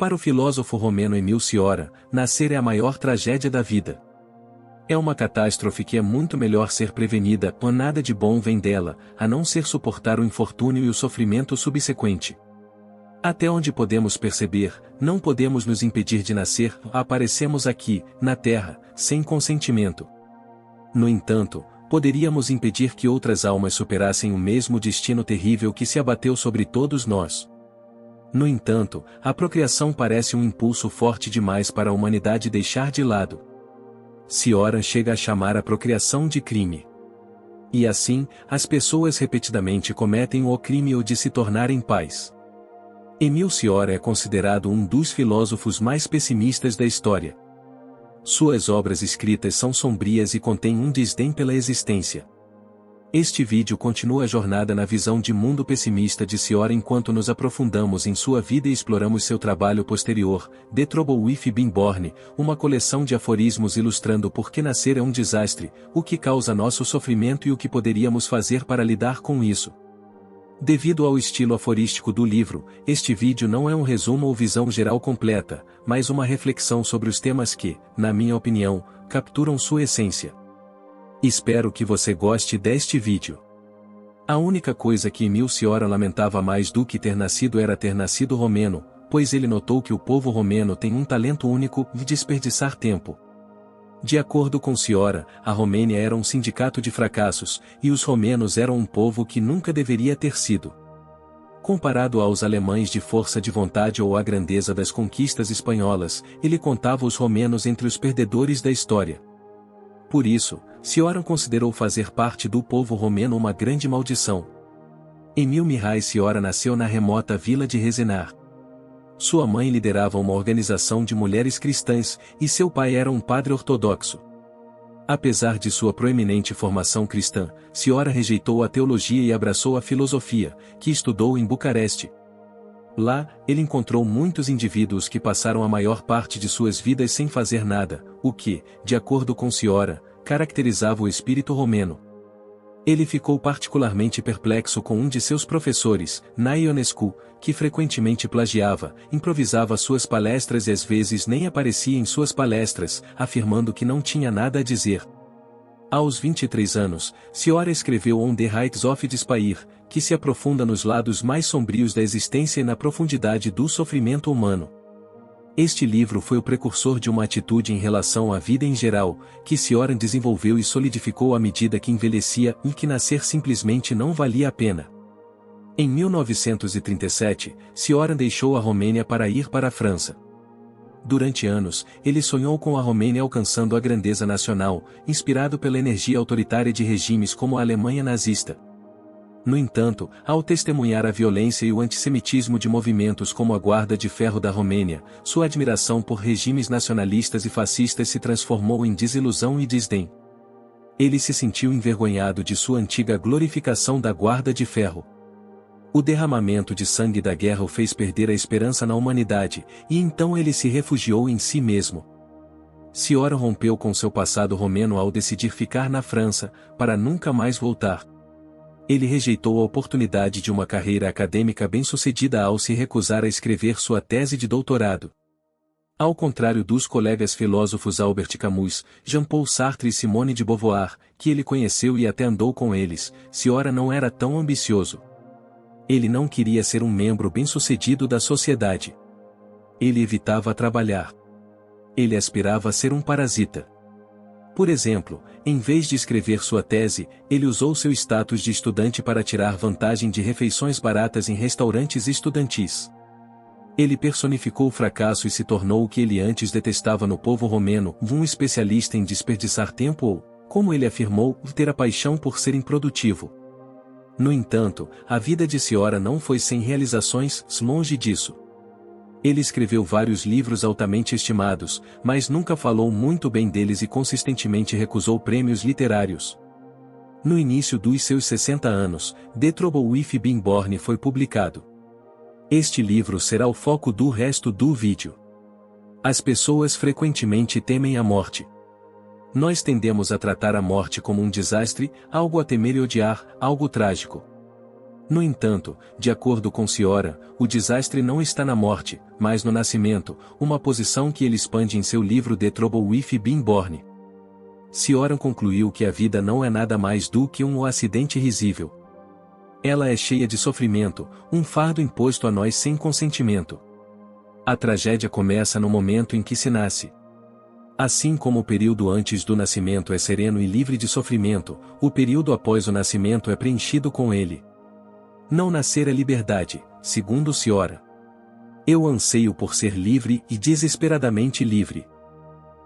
Para o filósofo romeno Emil Cioran, nascer é a maior tragédia da vida. É uma catástrofe que é muito melhor ser prevenida, ou nada de bom vem dela, a não ser suportar o infortúnio e o sofrimento subsequente. Até onde podemos perceber, não podemos nos impedir de nascer, aparecemos aqui, na Terra, sem consentimento. No entanto, poderíamos impedir que outras almas superassem o mesmo destino terrível que se abateu sobre todos nós. No entanto, a procriação parece um impulso forte demais para a humanidade deixar de lado. Cioran chega a chamar a procriação de crime. E assim, as pessoas repetidamente cometem o crime de se tornarem pais. Emil Cioran é considerado um dos filósofos mais pessimistas da história. Suas obras escritas são sombrias e contêm um desdém pela existência. Este vídeo continua a jornada na visão de mundo pessimista de Cioran enquanto nos aprofundamos em sua vida e exploramos seu trabalho posterior, The Trouble with Being Born, uma coleção de aforismos ilustrando por que nascer é um desastre, o que causa nosso sofrimento e o que poderíamos fazer para lidar com isso. Devido ao estilo aforístico do livro, este vídeo não é um resumo ou visão geral completa, mas uma reflexão sobre os temas que, na minha opinião, capturam sua essência. Espero que você goste deste vídeo. A única coisa que Emil Cioran lamentava mais do que ter nascido era ter nascido romeno, pois ele notou que o povo romeno tem um talento único de desperdiçar tempo. De acordo com Cioran, a Romênia era um sindicato de fracassos, e os romenos eram um povo que nunca deveria ter sido. Comparado aos alemães de força de vontade ou à grandeza das conquistas espanholas, ele contava os romenos entre os perdedores da história. Por isso, Cioran considerou fazer parte do povo romeno uma grande maldição. Emil Mihai Cioran nasceu na remota vila de Rezenar. Sua mãe liderava uma organização de mulheres cristãs, e seu pai era um padre ortodoxo. Apesar de sua proeminente formação cristã, Cioran rejeitou a teologia e abraçou a filosofia, que estudou em Bucareste. Lá, ele encontrou muitos indivíduos que passaram a maior parte de suas vidas sem fazer nada, o que, de acordo com Cioran, caracterizava o espírito romeno. Ele ficou particularmente perplexo com um de seus professores, Ionescu, que frequentemente plagiava, improvisava suas palestras e às vezes nem aparecia em suas palestras, afirmando que não tinha nada a dizer. Aos 23 anos, Cioran escreveu On the Heights of Despair, que se aprofunda nos lados mais sombrios da existência e na profundidade do sofrimento humano. Este livro foi o precursor de uma atitude em relação à vida em geral, que Cioran desenvolveu e solidificou à medida que envelhecia e que nascer simplesmente não valia a pena. Em 1937, Cioran deixou a Romênia para ir para a França. Durante anos, ele sonhou com a Romênia alcançando a grandeza nacional, inspirado pela energia autoritária de regimes como a Alemanha nazista. No entanto, ao testemunhar a violência e o antissemitismo de movimentos como a Guarda de Ferro da Romênia, sua admiração por regimes nacionalistas e fascistas se transformou em desilusão e desdém. Ele se sentiu envergonhado de sua antiga glorificação da Guarda de Ferro. O derramamento de sangue da guerra o fez perder a esperança na humanidade, e então ele se refugiou em si mesmo. Cioran rompeu com seu passado romeno ao decidir ficar na França, para nunca mais voltar. Ele rejeitou a oportunidade de uma carreira acadêmica bem-sucedida ao se recusar a escrever sua tese de doutorado. Ao contrário dos colegas filósofos Albert Camus, Jean-Paul Sartre e Simone de Beauvoir, que ele conheceu e até andou com eles, Cioran não era tão ambicioso. Ele não queria ser um membro bem-sucedido da sociedade. Ele evitava trabalhar. Ele aspirava a ser um parasita. Por exemplo, em vez de escrever sua tese, ele usou seu status de estudante para tirar vantagem de refeições baratas em restaurantes estudantis. Ele personificou o fracasso e se tornou o que ele antes detestava no povo romeno, um especialista em desperdiçar tempo ou, como ele afirmou, ter a paixão por ser improdutivo. No entanto, a vida de Cioran não foi sem realizações, longe disso. Ele escreveu vários livros altamente estimados, mas nunca falou muito bem deles e consistentemente recusou prêmios literários. No início dos seus 60 anos, The Trouble with Being Born foi publicado. Este livro será o foco do resto do vídeo. As pessoas frequentemente temem a morte. Nós tendemos a tratar a morte como um desastre, algo a temer e odiar, algo trágico. No entanto, de acordo com Ciora, o desastre não está na morte, mas no nascimento, uma posição que ele expande em seu livro The Trouble with Being Born. Ciora concluiu que a vida não é nada mais do que um acidente risível. Ela é cheia de sofrimento, um fardo imposto a nós sem consentimento. A tragédia começa no momento em que se nasce. Assim como o período antes do nascimento é sereno e livre de sofrimento, o período após o nascimento é preenchido com ele. Não nascer é liberdade, segundo Ciora. Eu anseio por ser livre e desesperadamente livre.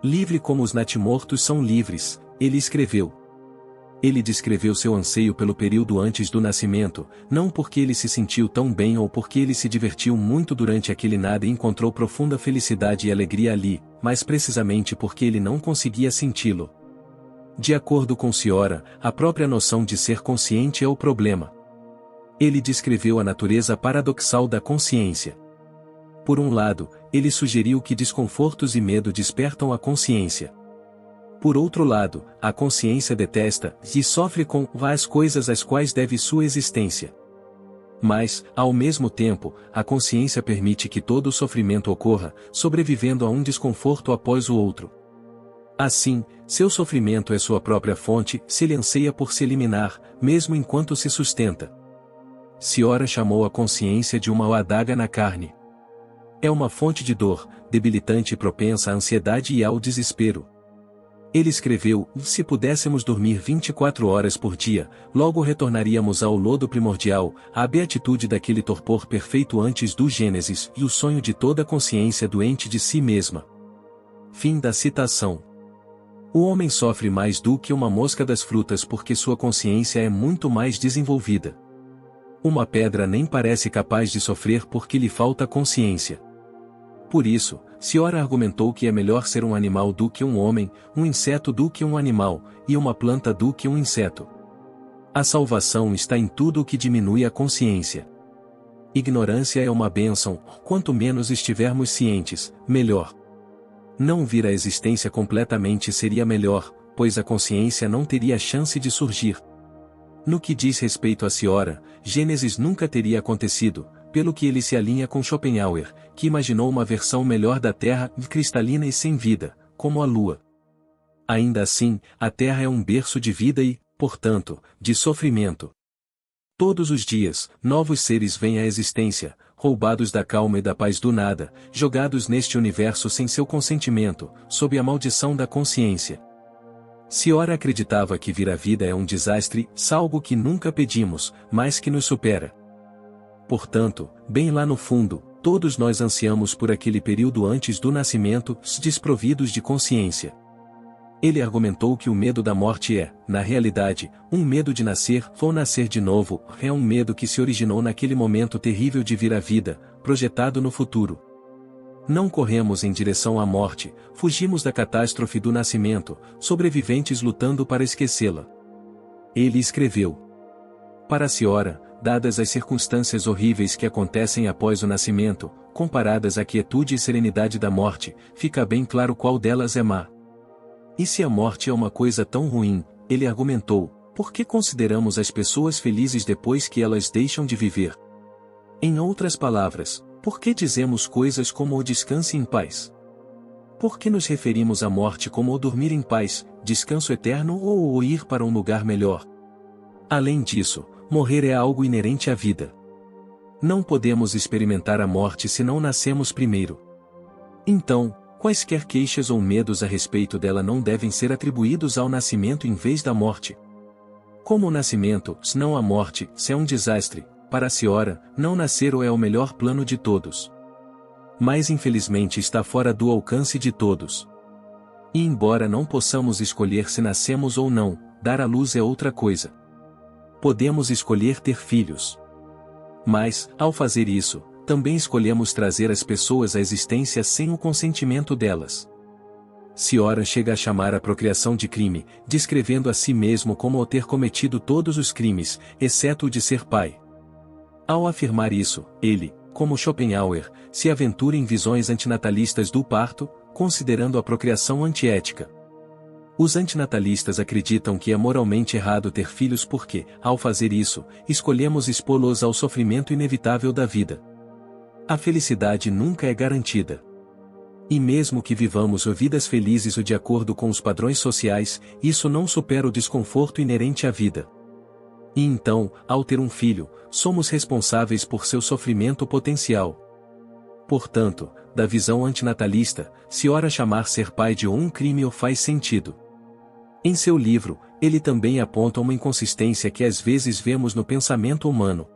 Livre como os natimortos são livres, ele escreveu. Ele descreveu seu anseio pelo período antes do nascimento, não porque ele se sentiu tão bem ou porque ele se divertiu muito durante aquele nada e encontrou profunda felicidade e alegria ali, mas precisamente porque ele não conseguia senti-lo. De acordo com Ciora, a própria noção de ser consciente é o problema. Ele descreveu a natureza paradoxal da consciência. Por um lado, ele sugeriu que desconfortos e medo despertam a consciência. Por outro lado, a consciência detesta e sofre com as coisas às quais deve sua existência. Mas, ao mesmo tempo, a consciência permite que todo o sofrimento ocorra, sobrevivendo a um desconforto após o outro. Assim, seu sofrimento é sua própria fonte, se ele anseia por se eliminar, mesmo enquanto se sustenta. Ciora chamou a consciência de uma adaga na carne. É uma fonte de dor, debilitante e propensa à ansiedade e ao desespero. Ele escreveu: se pudéssemos dormir 24 horas por dia, logo retornaríamos ao lodo primordial, à beatitude daquele torpor perfeito antes do Gênesis e o sonho de toda consciência doente de si mesma. Fim da citação. O homem sofre mais do que uma mosca das frutas porque sua consciência é muito mais desenvolvida. Uma pedra nem parece capaz de sofrer porque lhe falta consciência. Por isso, Ciora argumentou que é melhor ser um animal do que um homem, um inseto do que um animal, e uma planta do que um inseto. A salvação está em tudo o que diminui a consciência. Ignorância é uma bênção, quanto menos estivermos cientes, melhor. Não vir à existência completamente seria melhor, pois a consciência não teria chance de surgir. No que diz respeito a Ciora, Gênesis nunca teria acontecido, pelo que ele se alinha com Schopenhauer, que imaginou uma versão melhor da Terra, cristalina e sem vida, como a Lua. Ainda assim, a Terra é um berço de vida e, portanto, de sofrimento. Todos os dias, novos seres vêm à existência, roubados da calma e da paz do nada, jogados neste universo sem seu consentimento, sob a maldição da consciência. Ciora acreditava que vir à vida é um desastre, algo que nunca pedimos, mas que nos supera. Portanto, bem lá no fundo, todos nós ansiamos por aquele período antes do nascimento, desprovidos de consciência. Ele argumentou que o medo da morte é, na realidade, um medo de nascer ou nascer de novo, é um medo que se originou naquele momento terrível de vir à vida, projetado no futuro. Não corremos em direção à morte, fugimos da catástrofe do nascimento, sobreviventes lutando para esquecê-la. Ele escreveu. Para Ciora, dadas as circunstâncias horríveis que acontecem após o nascimento, comparadas à quietude e serenidade da morte, fica bem claro qual delas é má. E se a morte é uma coisa tão ruim, ele argumentou, por que consideramos as pessoas felizes depois que elas deixam de viver? Em outras palavras, por que dizemos coisas como o descanse em paz? Por que nos referimos à morte como o dormir em paz, descanso eterno ou o ir para um lugar melhor? Além disso, morrer é algo inerente à vida. Não podemos experimentar a morte se não nascemos primeiro. Então, quaisquer queixas ou medos a respeito dela não devem ser atribuídos ao nascimento em vez da morte. Como o nascimento, se não a morte, se é um desastre, para Ciora, não nascer é o melhor plano de todos. Mas infelizmente está fora do alcance de todos. E embora não possamos escolher se nascemos ou não, dar à luz é outra coisa. Podemos escolher ter filhos. Mas, ao fazer isso, também escolhemos trazer as pessoas à existência sem o consentimento delas. Ciora chega a chamar a procriação de crime, descrevendo a si mesmo como ao ter cometido todos os crimes, exceto o de ser pai. Ao afirmar isso, ele, como Schopenhauer, se aventura em visões antinatalistas do parto, considerando a procriação antiética. Os antinatalistas acreditam que é moralmente errado ter filhos porque, ao fazer isso, escolhemos expô-los ao sofrimento inevitável da vida. A felicidade nunca é garantida. E mesmo que vivamos vidas felizes de acordo com os padrões sociais, isso não supera o desconforto inerente à vida. E então, ao ter um filho, somos responsáveis por seu sofrimento potencial. Portanto, da visão antinatalista, se ora chamar ser pai de um crime ou faz sentido. Em seu livro, ele também aponta uma inconsistência que às vezes vemos no pensamento humano.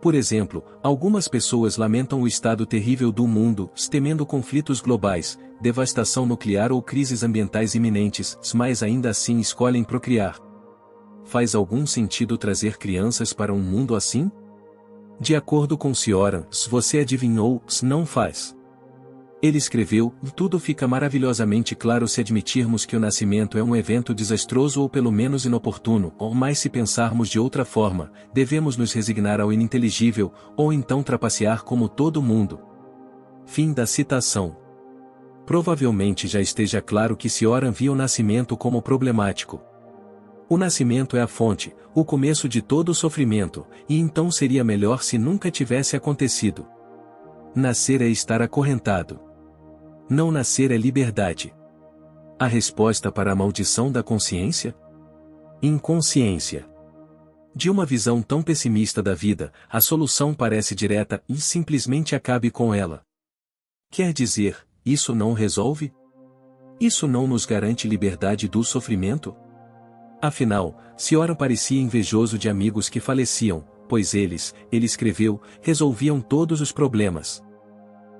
Por exemplo, algumas pessoas lamentam o estado terrível do mundo, temendo conflitos globais, devastação nuclear ou crises ambientais iminentes, mas ainda assim escolhem procriar. Faz algum sentido trazer crianças para um mundo assim? De acordo com Cioran, você adivinhou, não faz. Ele escreveu, tudo fica maravilhosamente claro se admitirmos que o nascimento é um evento desastroso ou pelo menos inoportuno, ou mais se pensarmos de outra forma, devemos nos resignar ao ininteligível, ou então trapacear como todo mundo. Fim da citação. Provavelmente já esteja claro que Cioran via o nascimento como problemático. O nascimento é a fonte, o começo de todo o sofrimento, e então seria melhor se nunca tivesse acontecido. Nascer é estar acorrentado. Não nascer é liberdade. A resposta para a maldição da consciência? Inconsciência. De uma visão tão pessimista da vida, a solução parece direta e simplesmente acabe com ela. Quer dizer, isso não resolve? Isso não nos garante liberdade do sofrimento? Afinal, Cioran parecia invejoso de amigos que faleciam, pois ele escreveu, resolviam todos os problemas.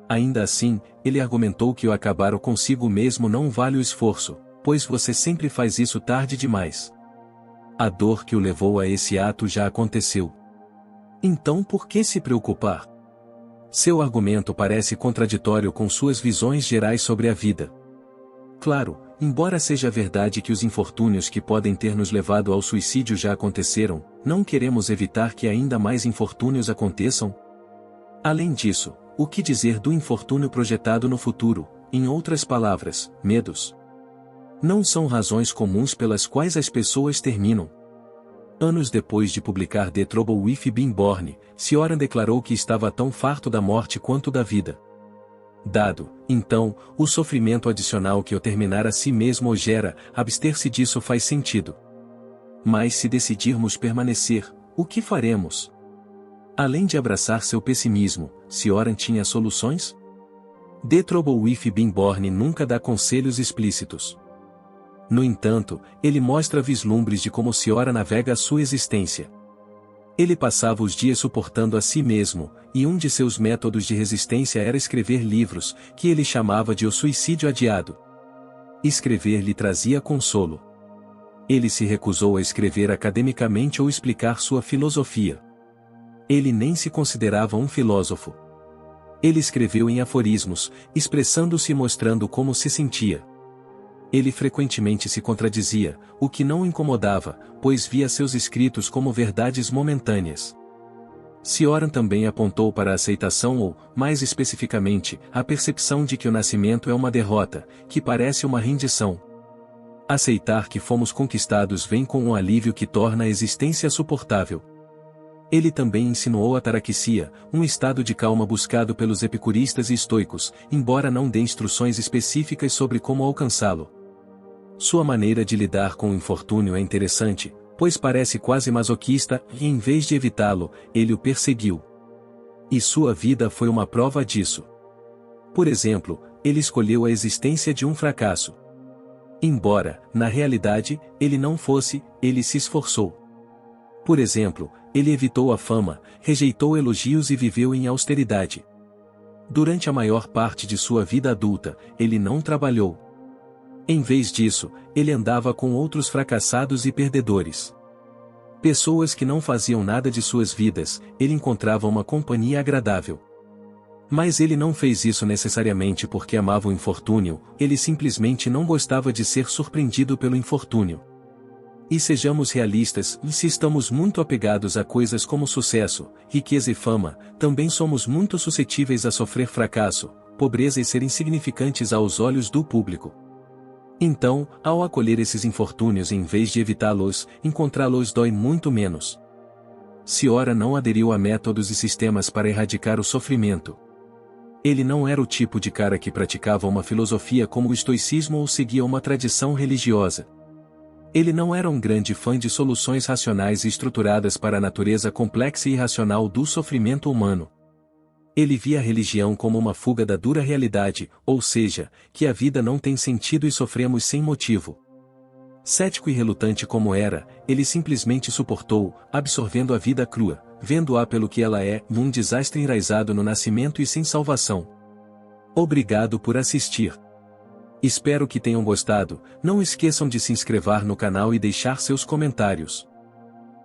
Ainda assim, ele argumentou que o acabar consigo mesmo não vale o esforço, pois você sempre faz isso tarde demais. A dor que o levou a esse ato já aconteceu. Então por que se preocupar? Seu argumento parece contraditório com suas visões gerais sobre a vida. Claro, embora seja verdade que os infortúnios que podem ter nos levado ao suicídio já aconteceram, não queremos evitar que ainda mais infortúnios aconteçam? Além disso, o que dizer do infortúnio projetado no futuro, em outras palavras, medos? Não são razões comuns pelas quais as pessoas terminam. Anos depois de publicar The Trouble with Being Born, Cioran declarou que estava tão farto da morte quanto da vida. Dado, então, o sofrimento adicional que o terminar a si mesmo o gera, abster-se disso faz sentido. Mas se decidirmos permanecer, o que faremos? Além de abraçar seu pessimismo, Cioran tinha soluções? The Trouble with Being Born nunca dá conselhos explícitos. No entanto, ele mostra vislumbres de como Cioran navega a sua existência. Ele passava os dias suportando a si mesmo, e um de seus métodos de resistência era escrever livros, que ele chamava de O Suicídio Adiado. Escrever lhe trazia consolo. Ele se recusou a escrever academicamente ou explicar sua filosofia. Ele nem se considerava um filósofo. Ele escreveu em aforismos, expressando-se e mostrando como se sentia. Ele frequentemente se contradizia, o que não o incomodava, pois via seus escritos como verdades momentâneas. Cioran também apontou para a aceitação ou, mais especificamente, a percepção de que o nascimento é uma derrota, que parece uma rendição. Aceitar que fomos conquistados vem com um alívio que torna a existência suportável. Ele também insinuou a taraquisia, um estado de calma buscado pelos epicuristas e estoicos, embora não dê instruções específicas sobre como alcançá-lo. Sua maneira de lidar com o infortúnio é interessante, pois parece quase masoquista, e em vez de evitá-lo, ele o perseguiu. E sua vida foi uma prova disso. Por exemplo, ele escolheu a existência de um fracasso. Embora, na realidade, ele não fosse, ele se esforçou. Por exemplo, ele evitou a fama, rejeitou elogios e viveu em austeridade. Durante a maior parte de sua vida adulta, ele não trabalhou. Em vez disso, ele andava com outros fracassados e perdedores. Pessoas que não faziam nada de suas vidas, ele encontrava uma companhia agradável. Mas ele não fez isso necessariamente porque amava o infortúnio, ele simplesmente não gostava de ser surpreendido pelo infortúnio. E sejamos realistas, se estamos muito apegados a coisas como sucesso, riqueza e fama, também somos muito suscetíveis a sofrer fracasso, pobreza e ser insignificantes aos olhos do público. Então, ao acolher esses infortúnios em vez de evitá-los, encontrá-los dói muito menos. Ciora não aderiu a métodos e sistemas para erradicar o sofrimento. Ele não era o tipo de cara que praticava uma filosofia como o estoicismo ou seguia uma tradição religiosa. Ele não era um grande fã de soluções racionais e estruturadas para a natureza complexa e irracional do sofrimento humano. Ele via a religião como uma fuga da dura realidade, ou seja, que a vida não tem sentido e sofremos sem motivo. Cético e relutante como era, ele simplesmente suportou, absorvendo a vida crua, vendo-a pelo que ela é, num desastre enraizado no nascimento e sem salvação. Obrigado por assistir. Espero que tenham gostado. Não esqueçam de se inscrever no canal e deixar seus comentários.